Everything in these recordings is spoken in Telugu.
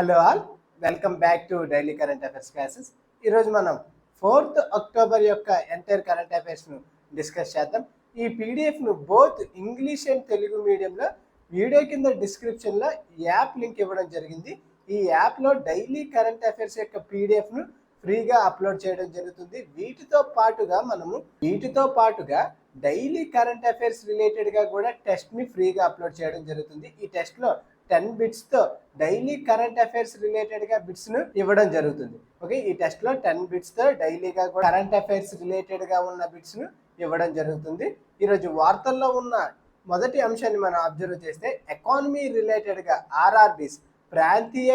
Hello all, welcome back to daily current affairs classes. ఈరోజు మనం 4th అక్టోబర్ యొక్క ఎంటైర్ కరెంట్ అఫైర్స్ను డిస్కస్ చేద్దాం. ఈ పీడిఎఫ్ను బోత్ ఇంగ్లీష్ అండ్ తెలుగు మీడియంలో వీడియో కింద డిస్క్రిప్షన్లో యాప్ లింక్ ఇవ్వడం జరిగింది. ఈ యాప్లో డైలీ కరెంట్ అఫైర్స్ యొక్క పీడిఎఫ్ను ఫ్రీగా అప్లోడ్ చేయడం జరుగుతుంది. వీటితో పాటుగా డైలీ కరెంట్ అఫైర్స్ రిలేటెడ్గా కూడా టెస్ట్ని ఫ్రీగా అప్లోడ్ చేయడం జరుగుతుంది. ఈ టెస్ట్లో 10 బిట్స్తో డైలీ కరెంట్ అఫైర్స్ రిలేటెడ్గా బిట్స్ను ఇవ్వడం జరుగుతుంది. ఓకే, ఈ టెస్ట్లో 10 బిట్స్తో డైలీగా కూడా కరెంట్ అఫైర్స్ రిలేటెడ్గా ఉన్న బిట్స్ను ఇవ్వడం జరుగుతుంది. ఈరోజు వార్తల్లో ఉన్న మొదటి అంశాన్ని మనం అబ్జర్వ్ చేస్తే ఎకానమీ రిలేటెడ్గా ఆర్ఆర్బీస్ ప్రాంతీయ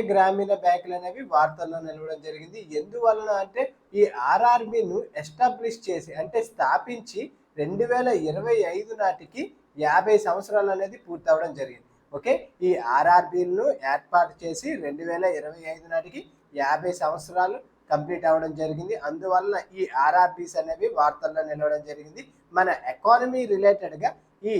గ్రామీణ బ్యాంకులు అనేవి వార్తల్లో నిలవడం జరిగింది. ఎందువలన అంటే ఈ ఆర్ఆర్బీను ఎస్టాబ్లిష్ చేసి అంటే స్థాపించి 2025 నాటికి 50 సంవత్సరాలు అనేది పూర్తవడం జరిగింది. ఓకే, ఈ ఆర్ఆర్బీలను ఏర్పాటు చేసి 2025 నాటికి 50 సంవత్సరాలు కంప్లీట్ అవ్వడం జరిగింది. అందువలన ఈ ఆర్ఆర్బీస్ అనేవి వార్తల్లో నిలవడం జరిగింది. మన ఎకానమీ రిలేటెడ్గా ఈ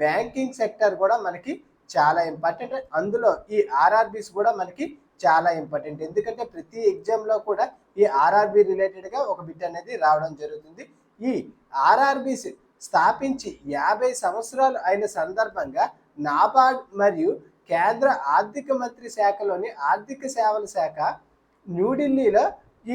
బ్యాంకింగ్ సెక్టర్ కూడా మనకి చాలా ఇంపార్టెంట్. అందులో ఈ ఆర్ఆర్బీస్ కూడా మనకి చాలా ఇంపార్టెంట్. ఎందుకంటే ప్రతి ఎగ్జామ్లో కూడా ఈ ఆర్ఆర్బీ రిలేటెడ్గా ఒక బిట్ అనేది రావడం జరుగుతుంది. ఈ ఆర్ఆర్బీస్ స్థాపించి 50 సంవత్సరాలు అయిన సందర్భంగా నాబార్డ్ మరియు కేంద్ర ఆర్థిక మంత్రి శాఖలోని ఆర్థిక సేవల శాఖ న్యూఢిల్లీలో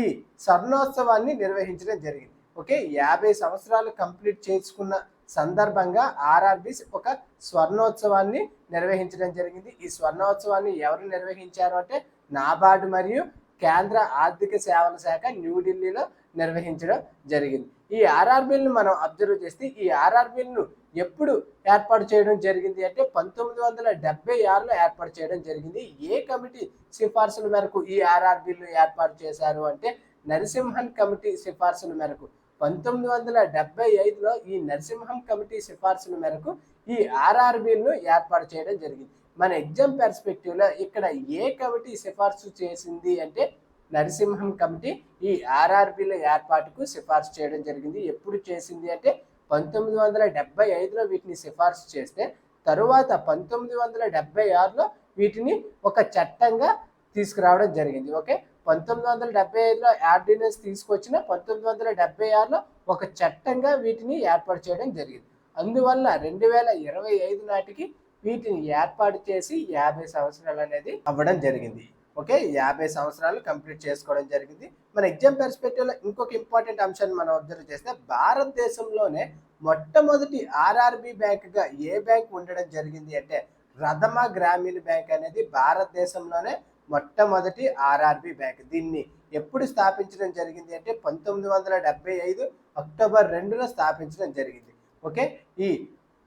ఈ స్వర్ణోత్సవాన్ని నిర్వహించడం జరిగింది. ఓకే, 50 సంవత్సరాలు కంప్లీట్ చేసుకున్న సందర్భంగా ఆర్ఆర్బీస్ ఒక స్వర్ణోత్సవాన్ని నిర్వహించడం జరిగింది. ఈ స్వర్ణోత్సవాన్ని ఎవరు నిర్వహించారు అంటే నాబార్డ్ మరియు కేంద్ర ఆర్థిక సేవల శాఖ న్యూఢిల్లీలో నిర్వహించడం జరిగింది. ఈ ఆర్ఆర్బీలను మనం అబ్జర్వ్ చేస్తే ఈ ఆర్ఆర్బీలను ఎప్పుడు ఏర్పాటు చేయడం జరిగింది అంటే 1976లో ఏర్పాటు చేయడం జరిగింది. ఏ కమిటీ సిఫార్సుల మేరకు ఈ ఆర్ఆర్బీలను ఏర్పాటు చేశారు అంటే నరసింహన్ కమిటీ సిఫార్సుల మేరకు 1975లో ఈ నరసింహం కమిటీ సిఫార్సుల మేరకు ఈ ఆర్ఆర్బీలను ఏర్పాటు చేయడం జరిగింది. మన ఎగ్జామ్ పర్స్పెక్టివ్లో ఇక్కడ ఏ కమిటీ సిఫార్సు చేసింది అంటే నరసింహం కమిటీ ఈ ఆర్ఆర్బీల ఏర్పాటుకు సిఫార్సు చేయడం జరిగింది. ఎప్పుడు చేసింది అంటే 1975లో వీటిని సిఫార్సు చేస్తే తరువాత 1976లో వీటిని ఒక చట్టంగా తీసుకురావడం జరిగింది. ఓకే, 1975లో ఆర్డినెన్స్ తీసుకొచ్చిన 1976లో ఒక చట్టంగా వీటిని ఏర్పాటు చేయడం జరిగింది. అందువల్ల 2025 నాటికి వీటిని ఏర్పాటు చేసి 50 సంవత్సరాలు అనేది అవ్వడం జరిగింది. ఓకే, 50 సంవత్సరాలు కంప్లీట్ చేసుకోవడం జరిగింది. మన ఎగ్జామ్ పర్స్పెక్టివ్లో ఇంకొక ఇంపార్టెంట్ అంశాన్ని మనం అబ్జర్వ్ చేస్తే భారతదేశంలోనే మొట్టమొదటి ఆర్ఆర్బీ బ్యాంకుగా ఏ బ్యాంక్ ఉండడం జరిగింది అంటే రథమ గ్రామీణ బ్యాంక్ అనేది భారతదేశంలోనే మొట్టమొదటి ఆర్ఆర్బీ బ్యాంక్. దీన్ని ఎప్పుడు స్థాపించడం జరిగింది అంటే 1975 అక్టోబర్ 2న స్థాపించడం జరిగింది. ఓకే, ఈ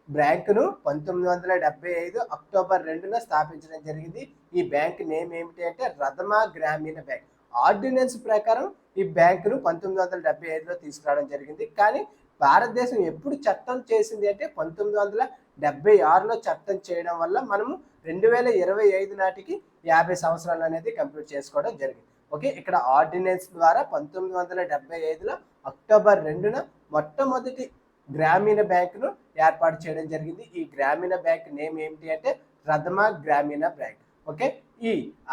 బ్యాంకును 1975 అక్టోబర్ 2న స్థాపించడం జరిగింది. ఈ బ్యాంక్ నేమ్ ఏమిటి అంటే రథమ గ్రామీణ బ్యాంక్. ఆర్డినెన్స్ ప్రకారం ఈ బ్యాంకును 1975లో తీసుకురావడం జరిగింది. కానీ భారతదేశం ఎప్పుడు చట్టం చేసింది అంటే 1976లో చట్టం చేయడం వల్ల మనము 2025 నాటికి 50 సంవత్సరాలు అనేది కంప్లీట్ చేసుకోవడం జరిగింది. ఓకే, ఇక్కడ ఆర్డినెన్స్ ద్వారా 1975లో అక్టోబర్ 2న మొట్టమొదటి గ్రామీణ బ్యాంకును ఏర్పాటు చేయడం జరిగింది. ఈ గ్రామీణ బ్యాంక్ నేమ్ ఏమిటి అంటే రథమ గ్రామీణ బ్యాంక్. ఓకే, ఈ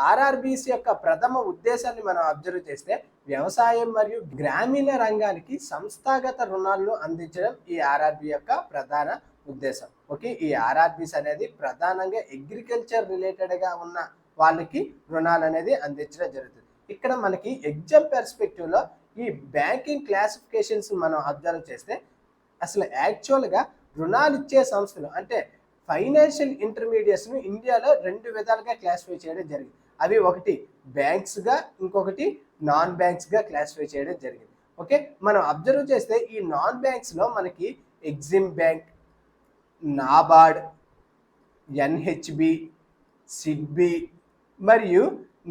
ఆర్ఆర్బీస్ యొక్క ప్రథమ ఉద్దేశాన్ని మనం అబ్జర్వ్ చేస్తే వ్యవసాయం మరియు గ్రామీణ రంగానికి సంస్థాగత రుణాలను అందించడం ఈ ఆర్ఆర్బీ యొక్క ప్రధాన ఉద్దేశం. ఓకే, ఈ ఆర్ఆర్బీస్ అనేది ప్రధానంగా అగ్రికల్చర్ రిలేటెడ్గా ఉన్న వాళ్ళకి రుణాలు అనేది అందించడం జరుగుతుంది. ఇక్కడ మనకి ఎగ్జామ్ పర్స్పెక్టివ్లో ఈ బ్యాంకింగ్ క్లాసిఫికేషన్స్ మనం అబ్జర్వ్ చేస్తే అసలు యాక్చువల్గా రుణాలు ఇచ్చే సంస్థలు అంటే ఫైనాన్షియల్ ఇంటర్మీడియట్స్ను ఇండియాలో 2 విధాలుగా క్లాసిఫై చేయడం జరిగింది. అవి ఒకటి బ్యాంక్స్గా, ఇంకొకటి నాన్ బ్యాంక్స్గా క్లాసిఫై చేయడం జరిగింది. ఓకే, మనం అబ్జర్వ్ చేస్తే ఈ నాన్ బ్యాంక్స్లో మనకి Exim bank, NABARD, NHB, SIDBI మరియు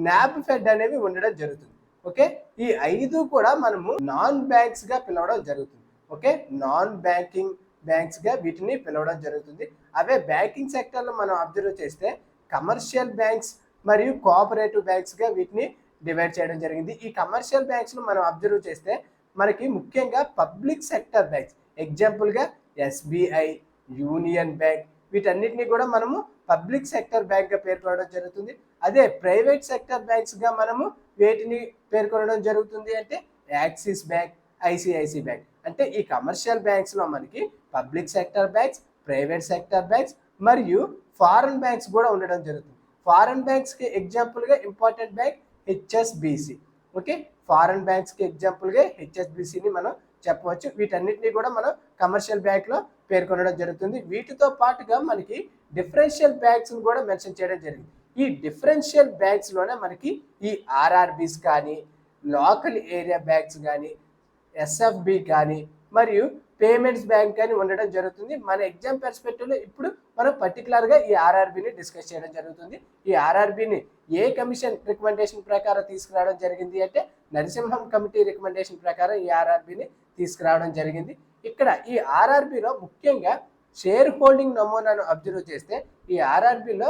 నాబ్ఫెడ్ అనేవి ఉండడం జరుగుతుంది. ఓకే, ఈ 5 కూడా మనము నాన్ బ్యాంక్స్గా పిలవడం జరుగుతుంది. ఓకే, నాన్ బ్యాంకింగ్ బ్యాంక్స్గా వీటిని పిలవడం జరుగుతుంది. అవే బ్యాంకింగ్ సెక్టర్లో మనం అబ్జర్వ్ చేస్తే కమర్షియల్ బ్యాంక్స్ మరియు కోఆపరేటివ్ బ్యాంక్స్గా వీటిని డివైడ్ చేయడం జరిగింది. ఈ కమర్షియల్ బ్యాంక్స్ను మనం అబ్జర్వ్ చేస్తే మనకి ముఖ్యంగా పబ్లిక్ సెక్టర్ బ్యాంక్స్, ఎగ్జాంపుల్గా ఎస్బీఐ, యూనియన్ బ్యాంక్, వీటన్నిటిని కూడా మనము పబ్లిక్ సెక్టర్ బ్యాంక్గా పేర్కొనడం జరుగుతుంది. అదే ప్రైవేట్ సెక్టర్ బ్యాంక్స్గా మనము వేటిని పేర్కొనడం జరుగుతుంది అంటే యాక్సిస్ బ్యాంక్, ఐసిఐసి బ్యాంక్. అంటే ఈ కమర్షియల్ బ్యాంక్స్లో మనకి public sector banks, private sector banks మరియు ఫారెన్ బ్యాంక్స్ కూడా ఉండడం జరుగుతుంది. ఫారెన్ బ్యాంక్స్కి ఎగ్జాంపుల్గా important bank HSBC. Okay, foreign బ్యాంక్స్కి ఎగ్జాంపుల్గా హెచ్ఎస్బిసిని మనం చెప్పవచ్చు. వీటన్నిటిని కూడా మనం కమర్షియల్ బ్యాంక్లో పేర్కొనడం జరుగుతుంది. వీటితో పాటుగా మనకి డిఫరెన్షియల్ బ్యాంక్స్ని కూడా మెన్షన్ చేయడం జరిగింది. ఈ డిఫరెన్షియల్ బ్యాంక్స్లోనే మనకి ఈ ఆర్ఆర్బీస్ కానీ, లోకల్ ఏరియా బ్యాంక్స్ కానీ, ఎస్ఎఫ్బి కానీ మరియు పేమెంట్స్ బ్యాంక్ అని ఉండడం జరుగుతుంది. మన ఎగ్జామ్ పర్స్పెక్టివ్లో ఇప్పుడు మనం పర్టికులర్గా ఈ ఆర్ఆర్బీని డిస్కస్ చేయడం జరుగుతుంది. ఈ ఆర్ఆర్బీని ఏ కమిషన్ రికమెండేషన్ ప్రకారం తీసుకురావడం జరిగింది అంటే నరసింహం కమిటీ రికమెండేషన్ ప్రకారం ఈ ఆర్ఆర్బీని తీసుకురావడం జరిగింది. ఇక్కడ ఈ ఆర్ఆర్బీలో ముఖ్యంగా షేర్ హోల్డింగ్ నమూనాను అబ్జర్వ్ చేస్తే ఈ ఆర్ఆర్బీలో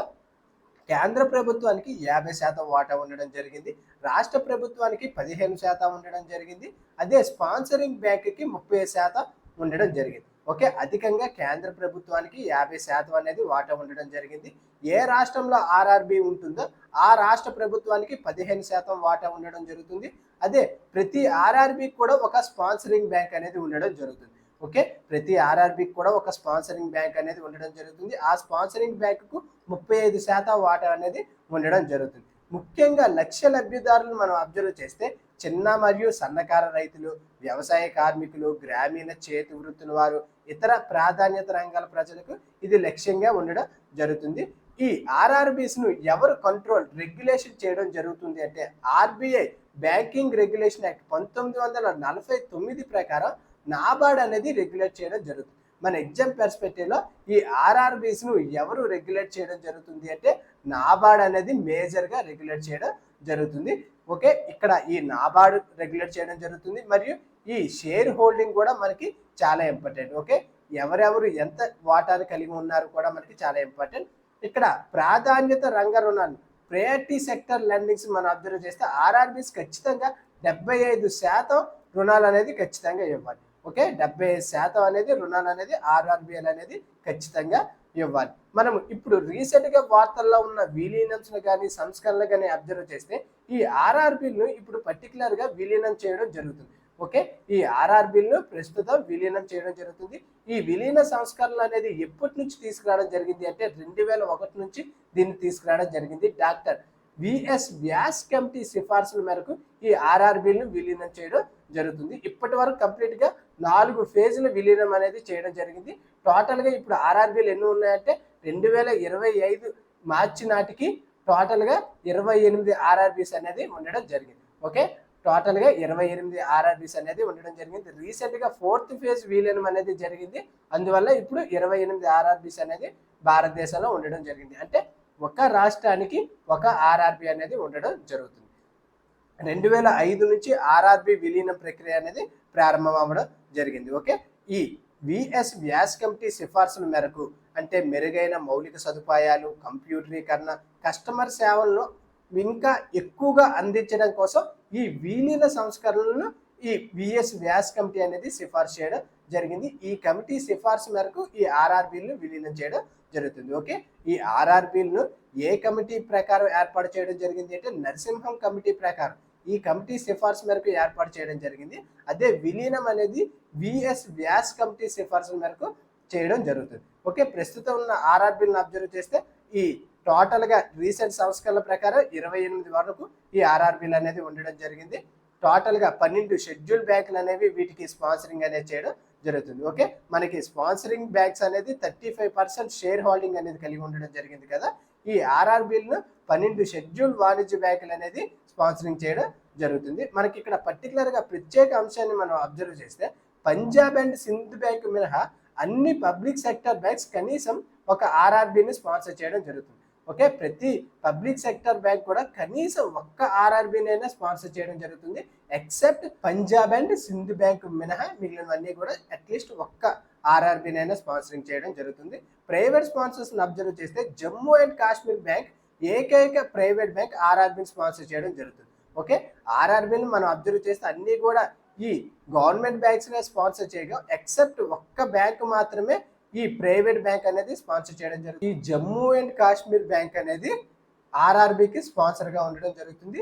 కేంద్ర ప్రభుత్వానికి 50% వాటా ఉండడం జరిగింది, రాష్ట్ర ప్రభుత్వానికి 15% ఉండడం జరిగింది, అదే స్పాన్సరింగ్ బ్యాంక్కి 30% ఉండడం జరిగింది. ఓకే, అధికంగా కేంద్ర ప్రభుత్వానికి 50% అనేది వాటా ఉండడం జరిగింది. ఏ రాష్ట్రంలో ఆర్ఆర్బీ ఉంటుందో ఆ రాష్ట్ర ప్రభుత్వానికి 15% వాటా ఉండడం జరుగుతుంది. అదే ప్రతి ఆర్ఆర్బీకి కూడా ఒక స్పాన్సరింగ్ బ్యాంక్ అనేది ఉండడం జరుగుతుంది. ఓకే, ప్రతి ఆర్ఆర్బీకి కూడా ఒక స్పాన్సరింగ్ బ్యాంక్ అనేది ఉండడం జరుగుతుంది. ఆ స్పాన్సరింగ్ బ్యాంకుకు 35% వాటా అనేది ఉండడం జరుగుతుంది. ముఖ్యంగా లక్ష్య లబ్ధిదారులను మనం అబ్జర్వ్ చేస్తే చిన్న మరియు సన్నకారు రైతులు, వ్యవసాయ కార్మికులు, గ్రామీణ చేతి వృత్తుల వారు, ఇతర ప్రాధాన్యత రంగాల ప్రజలకు ఇది లక్ష్యంగా ఉండడం జరుగుతుంది. ఈ ఆర్ఆర్బీస్ను ఎవరు కంట్రోల్ రెగ్యులేషన్ చేయడం జరుగుతుంది అంటే ఆర్బీఐ బ్యాంకింగ్ రెగ్యులేషన్ యాక్ట్ 1949 ప్రకారం నాబార్డ్ అనేది రెగ్యులేట్ చేయడం జరుగుతుంది. మన ఎగ్జామ్ పర్స్పెక్టివ్లో ఈ ఆర్ఆర్బీస్ను ఎవరు రెగ్యులేట్ చేయడం జరుగుతుంది అంటే నాబార్డ్ అనేది మేజర్గా రెగ్యులేట్ చేయడం జరుగుతుంది. ఓకే, ఇక్కడ ఈ నాబార్డ్ రెగ్యులేట్ చేయడం జరుగుతుంది. మరియు ఈ షేర్ హోల్డింగ్ కూడా మనకి చాలా ఇంపార్టెంట్. ఓకే, ఎవరెవరు ఎంత వాటాను కలిగి ఉన్నారు కూడా మనకి చాలా ఇంపార్టెంట్. ఇక్కడ ప్రాధాన్యత రంగ రుణాలు, ప్రయారిటీ సెక్టర్ లెండింగ్స్ మనం అబ్జర్వ్ చేస్తే ఆర్ఆర్బీస్ ఖచ్చితంగా 75% రుణాలు అనేది ఖచ్చితంగా ఇవ్వాలి. ఓకే, 75% అనేది రుణాలు అనేది ఆర్ఆర్బీఎల్ అనేది ఖచ్చితంగా ఇవ్వాలి. మనం ఇప్పుడు రీసెంట్గా వార్తల్లో ఉన్న విలీనంను కానీ సంస్కరణలు కానీ అబ్జర్వ్ చేస్తే ఈ ఆర్ఆర్బీలను ఇప్పుడు పర్టికులర్గా విలీనం చేయడం జరుగుతుంది. ఓకే, ఈ ఆర్ఆర్బీలను ప్రస్తుతం విలీనం చేయడం జరుగుతుంది. ఈ విలీన సంస్కరణలు అనేది ఎప్పటి నుంచి తీసుకురావడం జరిగింది అంటే 2001 నుంచి దీన్ని తీసుకురావడం జరిగింది. డాక్టర్ విఎస్ వ్యాస్ కమిటీ సిఫార్సుల మేరకు ఈ ఆర్ఆర్బీలను విలీనం చేయడం జరుగుతుంది. ఇప్పటి వరకు కంప్లీట్గా 4 ఫేజుల విలీనం అనేది చేయడం జరిగింది. టోటల్గా ఇప్పుడు ఆర్ఆర్బీలు ఎన్ని ఉన్నాయంటే 2025 మార్చి నాటికి టోటల్గా 28 ఆర్ఆర్బీస్ అనేది ఉండడం జరిగింది. ఓకే, టోటల్గా 28 ఆర్ఆర్బీస్ అనేది ఉండడం జరిగింది. రీసెంట్గా 4th ఫేజ్ విలీనం అనేది జరిగింది. అందువల్ల ఇప్పుడు 28 ఆర్ఆర్బీస్ అనేది భారతదేశంలో ఉండడం జరిగింది. అంటే ఒక రాష్ట్రానికి ఒక ఆర్ఆర్బీ అనేది ఉండడం జరుగుతుంది. 2005 నుంచి ఆర్ఆర్బీ విలీనం ప్రక్రియ అనేది ప్రారంభం అవ్వడం జరిగింది. ఓకే, ఈ విఎస్ వ్యాస్ కమిటీ సిఫార్సుల మేరకు అంటే మెరుగైన మౌలిక సదుపాయాలు, కంప్యూటరీకరణ, కస్టమర్ సేవలను ఇంకా ఎక్కువగా అందించడం కోసం ఈ విలీన సంస్కరణలను ఈ విఎస్ వ్యాస్ కమిటీ అనేది సిఫార్సు చేయడం జరిగింది. ఈ కమిటీ సిఫార్సు మేరకు ఈ ఆర్ఆర్బీలను విలీనం చేయడం జరుగుతుంది. ఓకే, ఈ ఆర్ఆర్బీలను ఏ కమిటీ ప్రకారం ఏర్పాటు చేయడం జరిగింది అంటే నరసింహం కమిటీ ప్రకారం ఈ కమిటీ సిఫార్సు మేరకు ఏర్పాటు చేయడం జరిగింది. అదే విలీనం అనేది విఎస్ వ్యాస్ కమిటీ సిఫార్సుల మేరకు చేయడం జరుగుతుంది. ఓకే, ప్రస్తుతం ఉన్న ఆర్ఆర్బీలను అబ్జర్వ్ చేస్తే ఈ టోటల్గా రీసెంట్ సంస్కరణల ప్రకారం 28 వరకు ఈ ఆర్ఆర్బీలు అనేది ఉండడం జరిగింది. టోటల్గా 12 షెడ్యూల్ బ్యాంకులు అనేవి వీటికి స్పాన్సరింగ్ అనేది చేయడం జరుగుతుంది. ఓకే, మనకి స్పాన్సరింగ్ బ్యాంక్స్ అనేది 35% షేర్ హోల్డింగ్ అనేది కలిగి ఉండడం జరిగింది కదా. ఈ ఆర్ఆర్బీలను 12 షెడ్యూల్ వాణిజ్య బ్యాంకులు అనేది స్పాన్సరింగ్ చేయడం జరుగుతుంది. మనకి ఇక్కడ పర్టికులర్గా ప్రత్యేక అంశాన్ని మనం అబ్జర్వ్ చేస్తే పంజాబ్ అండ్ సింధ్ బ్యాంక్ మినహా అన్ని పబ్లిక్ సెక్టర్ బ్యాంక్స్ కనీసం ఒక ఆర్ఆర్బీని స్పాన్సర్ చేయడం జరుగుతుంది. ఓకే, ప్రతి పబ్లిక్ సెక్టర్ బ్యాంక్ కూడా కనీసం ఒక్క ఆర్ఆర్బీనైనా స్పాన్సర్ చేయడం జరుగుతుంది. Except Punjab and Sindh bank మినహా మిగిలినవన్నీ కూడా అట్లీస్ట్ ఒక్క ఆర్ఆర్బీనైనా స్పాన్సరింగ్ చేయడం జరుగుతుంది. ప్రైవేట్ స్పాన్సర్స్ని అబ్జర్వ్ చేస్తే జమ్మూ అండ్ కాశ్మీర్ బ్యాంక్ ఏకైక ప్రైవేట్ బ్యాంక్ ఆర్ఆర్బీని స్పాన్సర్ చేయడం జరుగుతుంది. ఓకే, ఆర్ఆర్బీని మనం అబ్జర్వ్ చేస్తే అన్నీ కూడా ఈ గవర్నమెంట్ బ్యాంక్స్నే స్పాన్సర్ చేయగా ఎక్సెప్ట్ ఒక్క బ్యాంక్ మాత్రమే ఈ ప్రైవేట్ బ్యాంక్ అనేది స్పాన్సర్ చేయడం జరుగుతుంది. ఈ జమ్మూ అండ్ కాశ్మీర్ బ్యాంక్ అనేది ఆర్ఆర్బికి స్పాన్సర్ గా ఉండడం జరుగుతుంది.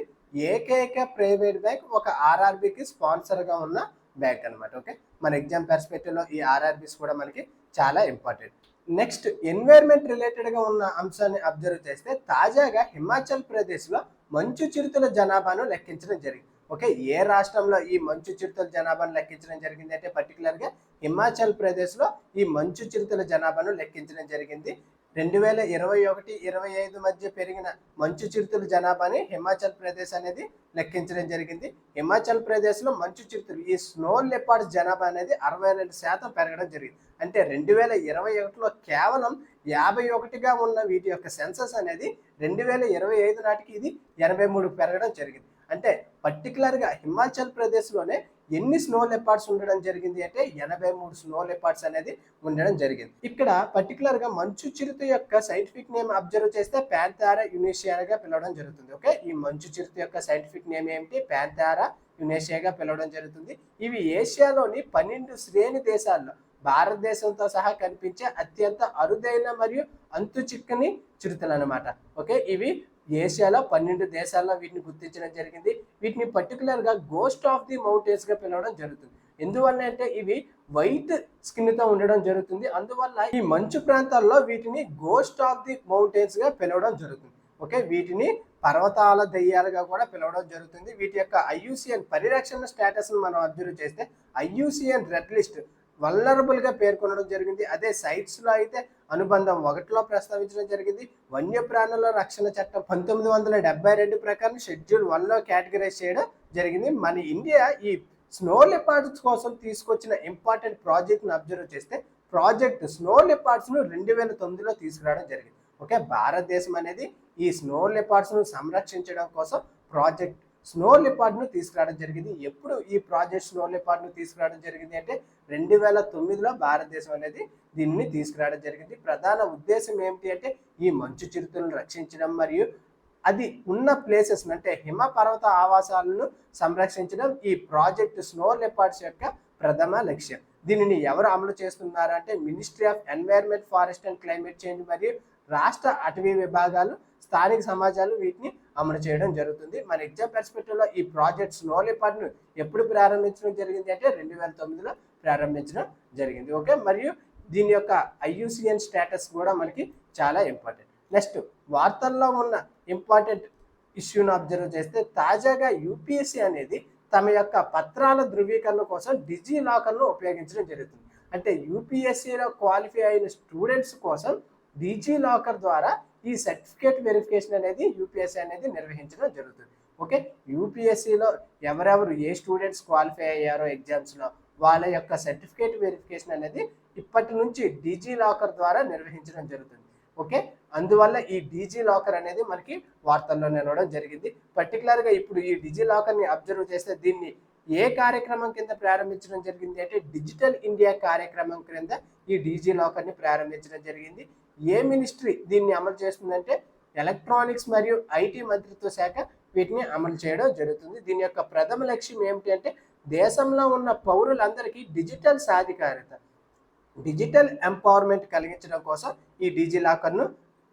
ఏకైక ప్రైవేట్ బ్యాంక్ ఒక ఆర్ఆర్బికి స్పాన్సర్ గా ఉన్న బ్యాంక్ అనమాట. ఓకే, మన ఎగ్జామ్ పర్స్పెక్టివ్ లో ఈ ఆర్ఆర్బిస్ కూడా మనకి చాలా ఇంపార్టెంట్. నెక్స్ట్ ఎన్వైర్న్మెంట్ రిలేటెడ్ గా ఉన్న అంశాన్ని అబ్జర్వ్ చేస్తే తాజాగా హిమాచల్ ప్రదేశ్ లో మంచు చిరుతల జనాభాను లెక్కించడం జరిగింది. ఓకే, ఏ రాష్ట్రంలో ఈ మంచు చిరుతల జనాభాను లెక్కించడం జరిగింది అంటే పర్టికులర్ గా హిమాచల్ ప్రదేశ్ లో ఈ మంచు చిరుతల జనాభాను లెక్కించడం జరిగింది. 2021-25 మధ్య పెరిగిన మంచు చిరుతల జనాభాని హిమాచల్ ప్రదేశ్ అనేది లెక్కించడం జరిగింది. హిమాచల్ ప్రదేశ్ లో మంచు చిరుతలు ఈ స్నో లెపార్డ్స్ జనాభా అనేది 62% పెరగడం జరిగింది. అంటే 2021లో కేవలం 51గా ఉన్న వీటి యొక్క సెన్సస్ అనేది 2025 నాటికి ఇది 83 పెరగడం జరిగింది. అంటే పర్టికులర్గా హిమాచల్ ప్రదేశ్లోనే ఎన్ని స్నో లెపార్డ్స్ ఉండడం జరిగింది అంటే 83 స్నో లెపార్డ్స్ అనేది ఉండడం జరిగింది. ఇక్కడ పర్టికులర్గా మంచు చిరుత యొక్క సైంటిఫిక్ నేమ్ అబ్జర్వ్ చేస్తే ప్యాంథారా యునేషియాగా పిలవడం జరుగుతుంది. ఓకే, ఈ మంచు చిరుత యొక్క సైంటిఫిక్ నేమ్ ఏమిటి? ప్యాంథారా యునేషియాగా పిలవడం జరుగుతుంది. ఇవి ఏషియాలోని 12 శ్రేణి దేశాల్లో భారతదేశంతో సహా కనిపించే అత్యంత అరుదైన మరియు అంతు చిక్కని చిరుతలు అనమాట. ఓకే, ఇవి ఏషియాలో 12 దేశాల్లో వీటిని గుర్తించడం జరిగింది. వీటిని పర్టికులర్గా గోస్ట్ ఆఫ్ ది మౌంటైన్స్ గా పిలవడం జరుగుతుంది. ఎందువల్ల అంటే ఇవి వైట్ స్కిన్ తో ఉండడం జరుగుతుంది. అందువల్ల ఈ మంచు ప్రాంతాల్లో వీటిని గోస్ట్ ఆఫ్ ది మౌంటైన్స్ గా పిలవడం జరుగుతుంది. ఓకే, వీటిని పర్వతాల దయ్యాలుగా కూడా పిలవడం జరుగుతుంది. వీటి యొక్క ఐయుసిఎన్ పరిరక్షణ స్టేటస్ మనం అబ్జర్వ్ చేస్తే ఐయుసిఎన్ రెడ్ లిస్ట్ వల్నరబుల్ గా పేర్కొనడం జరిగింది. అదే సైట్స్ లో అయితే అనుబంధం 1లో ప్రస్తావించడం జరిగింది. వన్యప్రాణుల రక్షణ చట్టం 1972 ప్రకారం షెడ్యూల్ 1లో కేటగిరైజ్ చేయడం జరిగింది. మన ఇండియా ఈ స్నో లెపార్డ్స్ కోసం తీసుకొచ్చిన ఇంపార్టెంట్ ప్రాజెక్ట్ను అబ్జర్వ్ చేస్తే ప్రాజెక్ట్ స్నో లెపార్డ్స్ ను 2009లో తీసుకురావడం జరిగింది. ఓకే, భారతదేశం అనేది ఈ స్నో లెపార్డ్స్ ను సంరక్షించడం కోసం ప్రాజెక్ట్ స్నో లెపార్డ్ ను తీసుకురావడం జరిగింది. ఎప్పుడు ఈ ప్రాజెక్ట్ స్నో లెపార్డ్ ను తీసుకురావడం జరిగింది అంటే 2009లో భారతదేశం అనేది దీన్ని తీసుకురావడం జరిగింది. ప్రధాన ఉద్దేశం ఏమిటి అంటే ఈ మంచు చిరుతలను రక్షించడం మరియు అది ఉన్న ప్లేసెస్ అంటే హిమ పర్వత ఆవాసాలను సంరక్షించడం ఈ ప్రాజెక్ట్ స్నో లెపార్డ్స్ యొక్క ప్రథమ లక్ష్యం. దీనిని ఎవరు అమలు చేస్తున్నారంటే ministry of environment, forest and climate change మరియు రాష్ట్ర అటవీ విభాగాలు, స్థానిక సమాజాలు వీటిని అమలు చేయడం జరుగుతుంది. మన ఎగ్జామ్ పర్స్పెక్టివ్ లో ఈ ప్రాజెక్ట్ స్నో లెపార్డ్ ను ఎప్పుడు ప్రారంభించడం జరిగింది అంటే 2009లో ప్రారంభించడం జరిగింది. ఓకే, మరియు దీని యొక్క ఐయుసిఎన్ స్టేటస్ కూడా మనకి చాలా ఇంపార్టెంట్. నెక్స్ట్ వార్తల్లో ఉన్న ఇంపార్టెంట్ ఇష్యూను అబ్జర్వ్ చేస్తే తాజాగా యూపీఎస్సీ అనేది తమ యొక్క పత్రాల ధృవీకరణ కోసం డిజీ లాకర్ను ఉపయోగించడం జరుగుతుంది. అంటే యూపీఎస్సీలో క్వాలిఫై అయిన స్టూడెంట్స్ కోసం డిజీ లాకర్ ద్వారా ఈ సర్టిఫికేట్ వెరిఫికేషన్ అనేది యూపీఎస్సీ అనేది నిర్వహించడం జరుగుతుంది. ఓకే, యూపీఎస్సీలో ఎవరెవరు ఏ స్టూడెంట్స్ క్వాలిఫై అయ్యారో ఎగ్జామ్స్లో వాళ్ళ యొక్క సర్టిఫికేట్ వెరిఫికేషన్ అనేది ఇప్పటి నుంచి డిజీ లాకర్ ద్వారా నిర్వహించడం జరుగుతుంది. ఓకే, అందువల్ల ఈ డిజీ లాకర్ అనేది మనకి వార్తల్లో నిలవడం జరిగింది. పర్టికులర్గా ఇప్పుడు ఈ డిజీ లాకర్ని అబ్జర్వ్ చేస్తే దీన్ని ఏ కార్యక్రమం కింద ప్రారంభించడం జరిగింది అంటే డిజిటల్ ఇండియా కార్యక్రమం క్రింద ఈ డిజీ లాకర్ని ప్రారంభించడం జరిగింది. ఏ మినిస్ట్రీ దీన్ని అమలు చేస్తుందంటే ఎలక్ట్రానిక్స్ మరియు ఐటీ మంత్రిత్వ శాఖ వీటిని అమలు చేయడం జరుగుతుంది. దీని యొక్క ప్రథమ లక్ష్యం ఏమిటి అంటే దేశంలో ఉన్న పౌరులందరికీ డిజిటల్ సాధికారత, డిజిటల్ ఎంపవర్మెంట్ కలిగించడం కోసం ఈ డిజీ లాకర్ను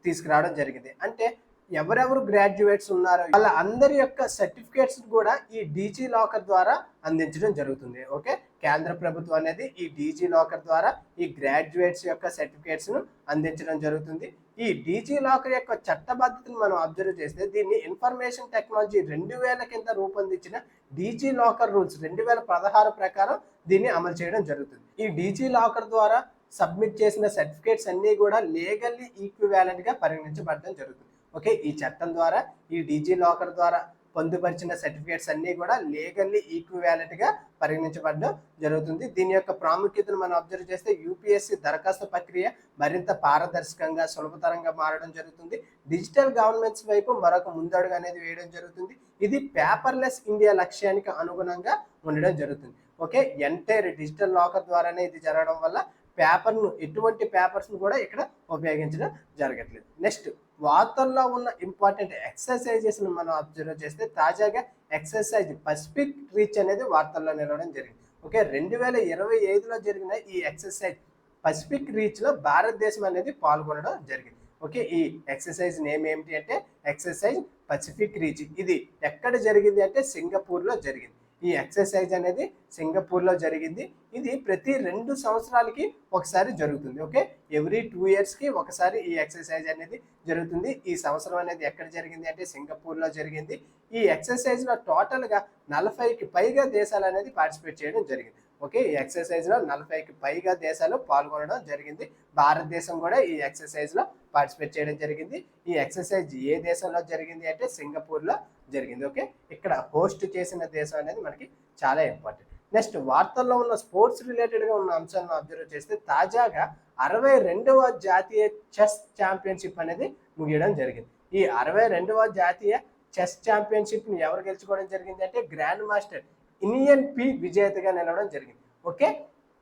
తీసుకురావడం జరిగింది. అంటే ఎవరెవరు గ్రాడ్యుయేట్స్ ఉన్నారో వాళ్ళ అందరి యొక్క సర్టిఫికేట్స్ కూడా ఈ డిజీ లాకర్ ద్వారా అందించడం జరుగుతుంది. ఓకే, కేంద్ర ప్రభుత్వం అనేది ఈ డిజీ లాకర్ ద్వారా ఈ గ్రాడ్యుయేట్స్ యొక్క సర్టిఫికేట్స్ ను అందించడం జరుగుతుంది. ఈ డిజీ లాకర్ యొక్క చట్టబద్ధతను మనం అబ్జర్వ్ చేస్తే దీన్ని ఇన్ఫర్మేషన్ టెక్నాలజీ 2000 కింద రూపొందించిన డిజీ లాకర్ రూల్స్ 2016 ప్రకారం దీన్ని అమలు చేయడం జరుగుతుంది. ఈ డిజీ లాకర్ ద్వారా సబ్మిట్ చేసిన సర్టిఫికేట్స్ అన్ని కూడా లీగల్లీ ఈక్వివాలెంట్ గా పరిగణించబడడం జరుగుతుంది. ఓకే, ఈ చట్టం ద్వారా ఈ డిజీ లాకర్ ద్వారా పొందుపరిచిన సర్టిఫికేట్స్ అన్ని కూడా లీగల్లీ ఈక్వివాలెంట్ గా పరిగణించబడడం జరుగుతుంది. దీని యొక్క ప్రాముఖ్యతను మనం అబ్జర్వ్ చేస్తే యూపీఎస్సీ దరఖాస్తు ప్రక్రియ మరింత పారదర్శకంగా, సులభతరంగా మారడం జరుగుతుంది. డిజిటల్ గవర్నమెంట్స్ వైపు మరొక ముందడుగు అనేది వేయడం జరుగుతుంది. ఇది పేపర్లెస్ ఇండియా లక్ష్యానికి అనుగుణంగా ఉండడం జరుగుతుంది. ఓకే, ఎంటైర్ డిజిటల్ లాకర్ ద్వారానే ఇది జరగడం వల్ల పేపర్ను ఎటువంటి పేపర్స్ను కూడా ఇక్కడ ఉపయోగించడం జరగట్లేదు. నెక్స్ట్ వార్తల్లో ఉన్న ఇంపార్టెంట్ ఎక్సర్సైజెస్ మనం అబ్జర్వ్ చేస్తే తాజాగా ఎక్సర్సైజ్ పసిఫిక్ రీచ్ అనేది వార్తల్లో నిలవడం జరిగింది. ఓకే, 2025లో జరిగిన ఈ ఎక్సర్సైజ్ పసిఫిక్ రీచ్ లో భారతదేశం అనేది పాల్గొనడం జరిగింది. ఓకే, ఈ ఎక్సర్సైజ్ నేమ్ ఏమిటి అంటే ఎక్సర్సైజ్ పసిఫిక్ రీచ్. ఇది ఎక్కడ జరిగింది అంటే సింగపూర్ లో జరిగింది. ఈ ఎక్సర్సైజ్ అనేది సింగపూర్ లో జరిగింది. ఇది ప్రతి 2 సంవత్సరాలకి ఒకసారి జరుగుతుంది. ఓకే, ఎవ్రీ 2 years కి ఒకసారి ఈ ఎక్సర్సైజ్ అనేది జరుగుతుంది. ఈ సంవత్సరం అనేది ఎక్కడ జరిగింది అంటే సింగపూర్ లో జరిగింది. ఈ ఎక్సర్సైజ్ లో టోటల్ గా 40కి పైగా దేశాలు అనేది పార్టిసిపేట్ చేయడం జరిగింది. ఓకే, ఈ ఎక్సర్సైజ్ లో 40కి పైగా దేశాలు పాల్గొనడం జరిగింది. భారతదేశం కూడా ఈ ఎక్సర్సైజ్ లో పార్టిసిపేట్ చేయడం జరిగింది. ఈ ఎక్సర్సైజ్ ఏ దేశంలో జరిగింది అంటే సింగపూర్ లో జరిగింది. ఓకే, ఇక్కడ హోస్ట్ చేసిన దేశం అనేది మనకి చాలా ఇంపార్టెంట్. నెక్స్ట్ వార్తల్లో ఉన్న స్పోర్ట్స్ రిలేటెడ్ గా ఉన్న అంశాలను అబ్జర్వ్ చేస్తే తాజాగా 62వ జాతీయ చెస్ ఛాంపియన్షిప్ అనేది ముగియడం జరిగింది. ఈ 62వ జాతీయ చెస్ ఛాంపియన్షిప్ ని ఎవరు గెలుచుకోవడం జరిగింది అంటే గ్రాండ్ మాస్టర్ ఇనియన్ పి విజేతగా నిలవడం జరిగింది. ఓకే,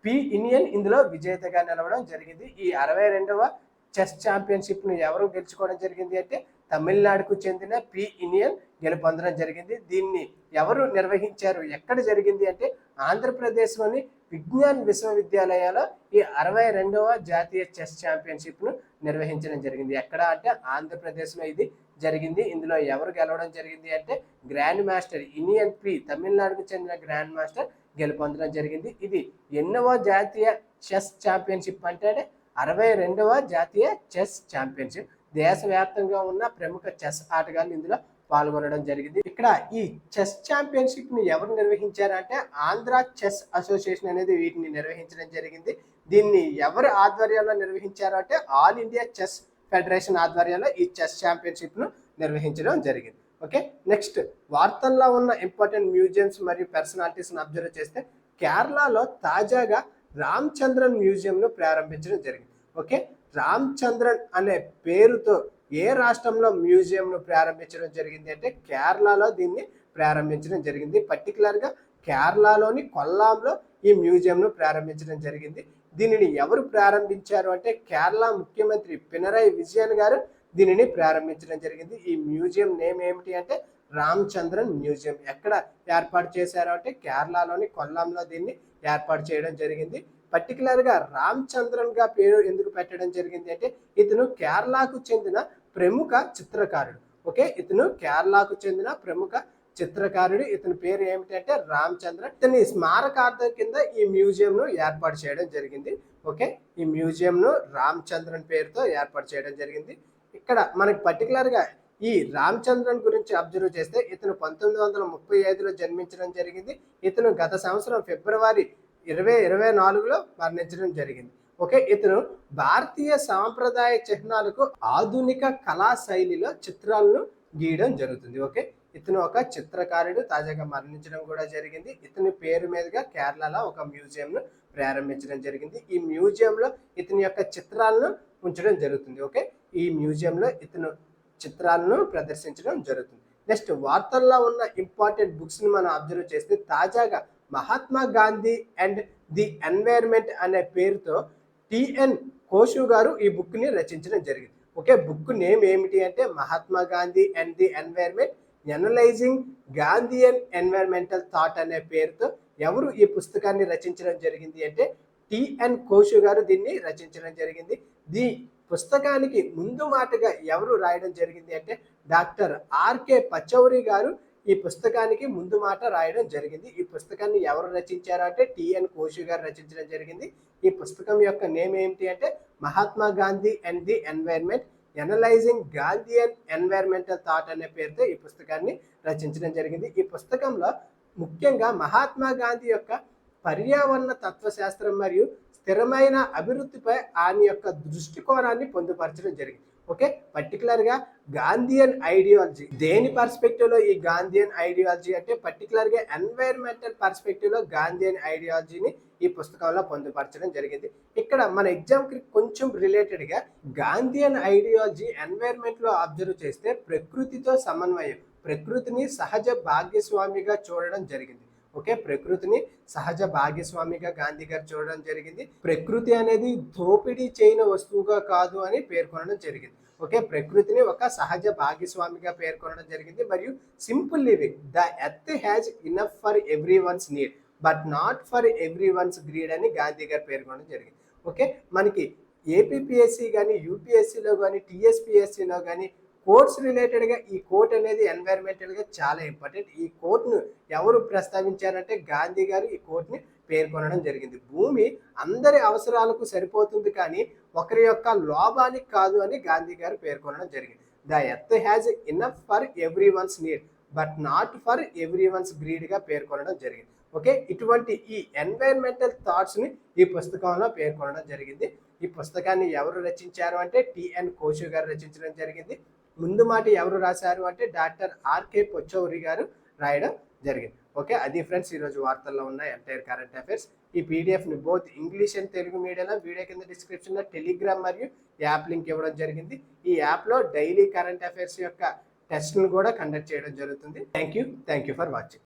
పి ఇనియన్ ఇందులో విజేతగా నిలవడం జరిగింది. ఈ 62వ చెస్ ఛాంపియన్షిప్ ను ఎవరు గెలుచుకోవడం జరిగింది అంటే తమిళనాడుకు చెందిన పి ఇనియన్ గెలుపొందడం జరిగింది. దీన్ని ఎవరు నిర్వహించారు, ఎక్కడ జరిగింది అంటే ఆంధ్రప్రదేశ్లోని విజ్ఞాన్ విశ్వవిద్యాలయాలో ఈ 62వ జాతీయ చెస్ ఛాంపియన్షిప్ ను నిర్వహించడం జరిగింది. ఎక్కడ అంటే ఆంధ్రప్రదేశ్లో ఇది జరిగింది. ఇందులో ఎవరు గెలవడం జరిగింది అంటే గ్రాండ్ మాస్టర్ ఇనియన్ పి, తమిళనాడుకు చెందిన గ్రాండ్ మాస్టర్ గెలుపొందడం జరిగింది. ఇది ఎన్నవ జాతీయ చెస్ ఛాంపియన్షిప్ అంటే 62వ జాతీయ చెస్ ఛాంపియన్షిప్. దేశవ్యాప్తంగా ఉన్న ప్రముఖ చెస్ ఆటగాళ్ళు ఇందులో పాల్గొనడం జరిగింది. ఇక్కడ ఈ చెస్ ఛాంపియన్షిప్ ని ఎవరు నిర్వహించారంటే ఆంధ్ర చెస్ అసోసియేషన్ అనేది వీటిని నిర్వహించడం జరిగింది. దీన్ని ఎవరు ఆధ్వర్యంలో నిర్వహించారు అంటే ఆల్ ఇండియా చెస్ ఫెడరేషన్ ఆధ్వర్యంలో ఈ చెస్ ఛాంపియన్షిప్ ను నిర్వహించడం జరిగింది. ఓకే, నెక్స్ట్ వార్తల్లో ఉన్న ఇంపార్టెంట్ మ్యూజియంస్ మరియు పర్సనాలిటీస్ ను అబ్జర్వ్ చేస్తే కేరళలో తాజాగా రామ్ చంద్రన్ మ్యూజియం ను ప్రారంభించడం జరిగింది. ఓకే, రామ్ చంద్రన్ అనే పేరుతో ఏ రాష్ట్రంలో మ్యూజియం ను ప్రారంభించడం జరిగింది అంటే కేరళలో దీన్ని ప్రారంభించడం జరిగింది. పర్టికులర్ గా కేరళలోని కొల్లాంలో ఈ మ్యూజియం ను ప్రారంభించడం జరిగింది. దీనిని ఎవరు ప్రారంభించారు అంటే కేరళ ముఖ్యమంత్రి పినరయ్ విజయన్ గారు దీనిని ప్రారంభించడం జరిగింది. ఈ మ్యూజియం నేమ్ ఏమిటి అంటే రామ్ చంద్రన్ మ్యూజియం. ఎక్కడ ఏర్పాటు చేశారు అంటే కేరళలోని కొల్లాంలో దీన్ని ఏర్పాటు చేయడం జరిగింది. పర్టికులర్ గా రామ్ చంద్రన్ గా పేరు ఎందుకు పెట్టడం జరిగింది అంటే ఇతను కేరళకు చెందిన ప్రముఖ చిత్రకారుడు. ఓకే, ఇతను కేరళకు చెందిన ప్రముఖ చిత్రకారుడు. ఇతని పేరు ఏమిటంటే రామ్ చంద్రన్. ఇతని స్మారకార్థం కింద ఈ మ్యూజియం ను ఏర్పాటు చేయడం జరిగింది. ఓకే, ఈ మ్యూజియం ను రామ్ చంద్రన్ పేరుతో ఏర్పాటు చేయడం జరిగింది. ఇక్కడ మనకి పర్టికులర్ గా ఈ రామ్ చంద్రన్ గురించి అబ్జర్వ్ చేస్తే ఇతను 1935లో జన్మించడం జరిగింది. ఇతను గత సంవత్సరం ఫిబ్రవరి 2024లో మరణించడం జరిగింది. ఓకే, ఇతను భారతీయ సాంప్రదాయ చిహ్నాలకు ఆధునిక కళా శైలిలో చిత్రాలను గీయడం జరుగుతుంది. ఓకే, ఇతను ఒక చిత్రకారుడు, తాజాగా మరణించడం కూడా జరిగింది. ఇతని పేరు మీదుగా కేరళలో ఒక మ్యూజియం ను ప్రారంభించడం జరిగింది. ఈ మ్యూజియంలో ఇతని యొక్క చిత్రాలను ఉంచడం జరుగుతుంది. ఓకే, ఈ మ్యూజియంలో ఇతను చిత్రాలను ప్రదర్శించడం జరుగుతుంది. నెక్స్ట్ వార్తల్లో ఉన్న ఇంపార్టెంట్ బుక్స్ ని మనం అబ్జర్వ్ చేస్తే తాజాగా Mahatma Gandhi and the environment అనే పేరుతో టిఎన్ కోషు గారు ఈ బుక్ ని రచించడం జరిగింది. ఓకే, బుక్ నేమ్ ఏమిటి అంటే Mahatma Gandhi and the environment analysing Gandhian environmental thought అనే పేరుతో ఎవరు ఈ పుస్తకాన్ని రచించడం జరిగింది అంటే టిఎన్ కోషు గారు దీన్ని రచించడం జరిగింది. ది పుస్తకానికి ముందు మాటగా ఎవరు రాయడం జరిగింది అంటే డాక్టర్ ఆర్కే పచౌరి గారు ఈ పుస్తకానికి ముందు మాట రాయడం జరిగింది. ఈ పుస్తకాన్ని ఎవరు రచించారు అంటే టిఎన్ కోషు గారు రచించడం జరిగింది. ఈ పుస్తకం యొక్క నేమ్ ఏమిటి అంటే Mahatma Gandhi and the environment analysing Gandhian environmental thought అనే పేరుతో ఈ పుస్తకాన్ని రచించడం జరిగింది. ఈ పుస్తకంలో ముఖ్యంగా మహాత్మా గాంధీ యొక్క పర్యావరణ తత్వశాస్త్రం మరియు స్థిరమైన అభివృద్ధిపై ఆయన యొక్క దృష్టికోణాన్ని పొందుపరచడం జరిగింది. ఓకే, పర్టికులర్ గా గాంధీయన్ ఐడియాలజీ దేని పర్స్పెక్టివ్ లో ఈ గాంధీయన్ ఐడియాలజీ అంటే పర్టికులర్ గా ఎన్వైరన్మెంటల్ పర్స్పెక్టివ్ లో గాంధీయన్ ఐడియాలజీని ఈ పుస్తకంలో పొందుపరచడం జరిగింది. ఇక్కడ మన ఎగ్జామ్ కి కొంచెం రిలేటెడ్ గా గాంధీయన్ ఐడియాలజీ ఎన్వైరన్మెంట్ లో అబ్జర్వ్ చేస్తే ప్రకృతితో సమన్వయం, ప్రకృతిని సహజ భాగ్యస్వామిగా చూడడం జరిగింది. ఓకే, ప్రకృతిని సహజ భాగ్యస్వామిగా గాంధీ గారు చూడడం జరిగింది. ప్రకృతి అనేది దోపిడీ చేయని వస్తువుగా కాదు అని పేర్కొనడం జరిగింది. ఓకే, ప్రకృతిని ఒక సహజ భాగ్యస్వామిగా పేర్కొనడం జరిగింది. మరియు simple living, the earth has enough for everyone's need but not for every once greed అని గాంధీ గారు పేర్కొనడం జరిగింది. ఓకే, మనకి ఏపీపీఎస్సి కానీ, యూపీఎస్సిలో కానీ, టీఎస్పీఎస్సిలో కానీ కోర్ట్స్ రిలేటెడ్గా ఈ కోర్ట్ అనేది ఎన్వైర్మెంటల్గా చాలా ఇంపార్టెంట్. ఈ కోర్టును ఎవరు ప్రస్తావించారంటే గాంధీ గారు ఈ కోర్టుని పేర్కొనడం జరిగింది. భూమి అందరి అవసరాలకు సరిపోతుంది కానీ ఒకరి యొక్క లోభానికి కాదు అని గాంధీ గారు పేర్కొనడం జరిగింది. The earth has enough for everyone's need but not for everyone's గ్రీడ్గా పేర్కొనడం జరిగింది. ఓకే, ఇటువంటి ఈ ఎన్వైర్మెంటల్ థాట్స్ని ఈ పుస్తకంలో పేర్కొనడం జరిగింది. ఈ పుస్తకాన్ని ఎవరు రచించారు అంటే టిఎన్ కోషు గారు రచించడం జరిగింది. ముందు మాట ఎవరు రాశారు అంటే డాక్టర్ ఆర్కే పొచ్చౌరి గారు రాయడం జరిగింది. ఓకే, అది ఫ్రెండ్స్ ఈరోజు వార్తల్లో ఉన్న ఎంటైర్ కరెంట్ అఫైర్స్. ఈ పీడిఎఫ్ని బోత్ ఇంగ్లీష్ అండ్ తెలుగు మీడియంలో వీడియో కింద డిస్క్రిప్షన్లో టెలిగ్రామ్ మరియు యాప్ లింక్ ఇవ్వడం జరిగింది. ఈ యాప్లో డైలీ కరెంట్ అఫైర్స్ యొక్క టెస్ట్ను కూడా కండక్ట్ చేయడం జరుగుతుంది. Thank you for watching.